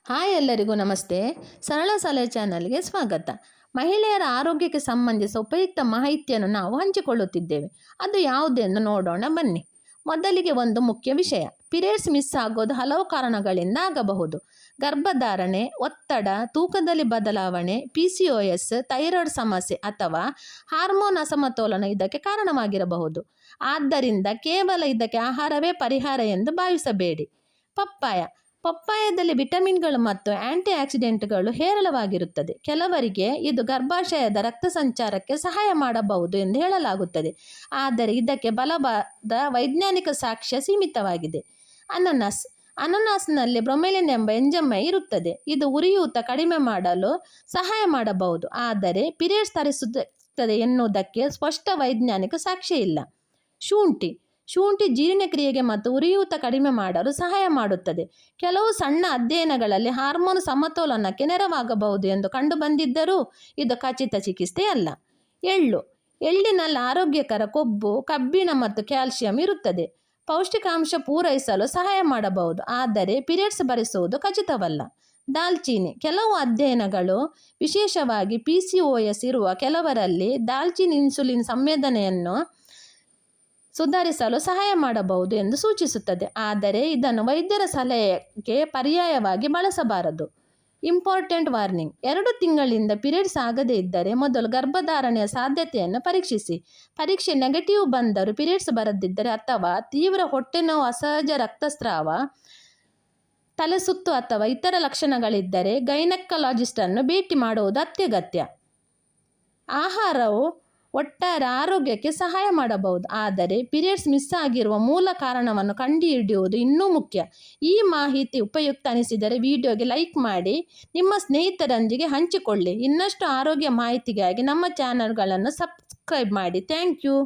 Hi ಎಲ್ಲರಿಗೂ ನಮಸ್ತೆ. ಸರಳ ಸಲಹೆ ಚಾನಲ್ಗೆ ಸ್ವಾಗತ. ಮಹಿಳೆಯರ ಆರೋಗ್ಯಕ್ಕೆ ಸಂಬಂಧಿಸಿದ ಉಪಯುಕ್ತ ಮಾಹಿತಿಯನ್ನು ನಾವು ಹಂಚಿಕೊಳ್ಳುತ್ತಿದ್ದೇವೆ. ಅದು ಯಾವುದೆಂದು ನೋಡೋಣ ಬನ್ನಿ. ಮೊದಲಿಗೆ ಒಂದು ಮುಖ್ಯ ವಿಷಯ. ಪೀರಿಯಡ್ಸ್ ಮಿಸ್ ಆಗೋದು ಹಲವು ಕಾರಣಗಳಿಂದ ಆಗಬಹುದು. ಗರ್ಭಧಾರಣೆ, ಒತ್ತಡ, ತೂಕದಲ್ಲಿ ಬದಲಾವಣೆ, PCOS, ಥೈರಾಯ್ಡ್ ಸಮಸ್ಯೆ ಅಥವಾ ಹಾರ್ಮೋನ್ ಅಸಮತೋಲನ ಇದಕ್ಕೆ ಕಾರಣವಾಗಿರಬಹುದು. ಆದ್ದರಿಂದ ಕೇವಲ ಇದಕ್ಕೆ ಆಹಾರವೇ ಪರಿಹಾರ ಎಂದು ಭಾವಿಸಬೇಡಿ. ಪಪ್ಪಾಯದಲ್ಲಿ ವಿಟಮಿನ್ಗಳು ಮತ್ತು ಆಂಟಿ ಆಕ್ಸಿಡೆಂಟ್ಗಳು ಹೇರಳವಾಗಿರುತ್ತದೆ. ಕೆಲವರಿಗೆ ಇದು ಗರ್ಭಾಶಯದ ರಕ್ತ ಸಂಚಾರಕ್ಕೆ ಸಹಾಯ ಮಾಡಬಹುದು ಎಂದು ಹೇಳಲಾಗುತ್ತದೆ. ಆದರೆ ಇದಕ್ಕೆ ಬಲವಾದ ವೈಜ್ಞಾನಿಕ ಸಾಕ್ಷ್ಯ ಸೀಮಿತವಾಗಿದೆ. ಅನನಾಸ್ನಲ್ಲಿ ಬ್ರೊಮೆಲಿನ್ ಎಂಬ ಎಂಜೈಮ್ ಇರುತ್ತದೆ. ಇದು ಉರಿಯೂತ ಕಡಿಮೆ ಮಾಡಲು ಸಹಾಯ ಮಾಡಬಹುದು. ಆದರೆ ಪೀರಿಯಡ್ಸ್ ತರಿಸುತ್ತದೆ ಎನ್ನುವುದಕ್ಕೆ ಸ್ಪಷ್ಟ ವೈಜ್ಞಾನಿಕ ಸಾಕ್ಷ್ಯ ಇಲ್ಲ. ಶುಂಠಿ ಜೀರ್ಣಕ್ರಿಯೆಗೆ ಮತ್ತು ಉರಿಯೂತ ಕಡಿಮೆ ಮಾಡಲು ಸಹಾಯ ಮಾಡುತ್ತದೆ. ಕೆಲವು ಸಣ್ಣ ಅಧ್ಯಯನಗಳಲ್ಲಿ ಹಾರ್ಮೋನ್ ಸಮತೋಲನಕ್ಕೆ ನೆರವಾಗಬಹುದು ಎಂದು ಕಂಡುಬಂದಿದ್ದರೂ ಇದು ಖಚಿತ ಚಿಕಿತ್ಸೆ ಅಲ್ಲ. ಎಳ್ಳಿನಲ್ಲಿ ಆರೋಗ್ಯಕರ ಕೊಬ್ಬು, ಕಬ್ಬಿಣ ಮತ್ತು ಕ್ಯಾಲ್ಸಿಯಂ ಇರುತ್ತದೆ. ಪೌಷ್ಟಿಕಾಂಶ ಪೂರೈಸಲು ಸಹಾಯ ಮಾಡಬಹುದು, ಆದರೆ ಪೀರಿಯಡ್ಸ್ ಭರಿಸುವುದು ಖಚಿತವಲ್ಲ. ದಾಲ್ಚಿನ್ನಿ. ಕೆಲವು ಅಧ್ಯಯನಗಳು ವಿಶೇಷವಾಗಿ PCOS ಇರುವ ಕೆಲವರಲ್ಲಿ ದಾಲ್ಚಿನ್ನಿ ಇನ್ಸುಲಿನ್ ಸಂವೇದನೆಯನ್ನು ಸುಧಾರಿಸಲು ಸಹಾಯ ಮಾಡಬಹುದು ಎಂದು ಸೂಚಿಸುತ್ತದೆ. ಆದರೆ ಇದನ್ನು ವೈದ್ಯರ ಸಲಹೆಗೆ ಪರ್ಯಾಯವಾಗಿ ಬಳಸಬಾರದು. Important warning. 2 ತಿಂಗಳಿಂದ ಪೀರಿಯಡ್ಸ್ ಆಗದೇ ಇದ್ದರೆ ಮೊದಲು ಗರ್ಭಧಾರಣೆಯ ಸಾಧ್ಯತೆಯನ್ನು ಪರೀಕ್ಷಿಸಿ. ಪರೀಕ್ಷೆ ನೆಗೆಟಿವ್ ಬಂದರೂ ಪೀರಿಯಡ್ಸ್ ಬರದಿದ್ದರೆ ಅಥವಾ ತೀವ್ರ ಹೊಟ್ಟೆನೋವು, ಅಸಹಜ ರಕ್ತಸ್ರಾವ, ತಲೆಸುತ್ತು ಅಥವಾ ಇತರ ಲಕ್ಷಣಗಳಿದ್ದರೆ ಗೈನಕಾಲಜಿಸ್ಟನ್ನು ಭೇಟಿ ಮಾಡುವುದು ಅತ್ಯಗತ್ಯ. ಆಹಾರವು ಒಟ್ಟಾರೆ ಆರೋಗ್ಯಕ್ಕೆ ಸಹಾಯ ಮಾಡಬಹುದು, ಆದರೆ ಪೀರಿಯಡ್ಸ್ ಮಿಸ್ ಆಗಿರುವ ಮೂಲ ಕಾರಣವನ್ನು ಕಂಡುಹಿಡಿಯುವುದು ಇನ್ನೂ ಮುಖ್ಯ. ಈ ಮಾಹಿತಿ ಉಪಯುಕ್ತ ಅನಿಸಿದರೆ ವಿಡಿಯೋಗೆ ಲೈಕ್ ಮಾಡಿ, ನಿಮ್ಮ ಸ್ನೇಹಿತರೊಂದಿಗೆ ಹಂಚಿಕೊಳ್ಳಿ. ಇನ್ನಷ್ಟು ಆರೋಗ್ಯ ಮಾಹಿತಿಗಾಗಿ ನಮ್ಮ ಚಾನಲ್ಗಳನ್ನು ಸಬ್ಸ್ಕ್ರೈಬ್ ಮಾಡಿ. Thank you.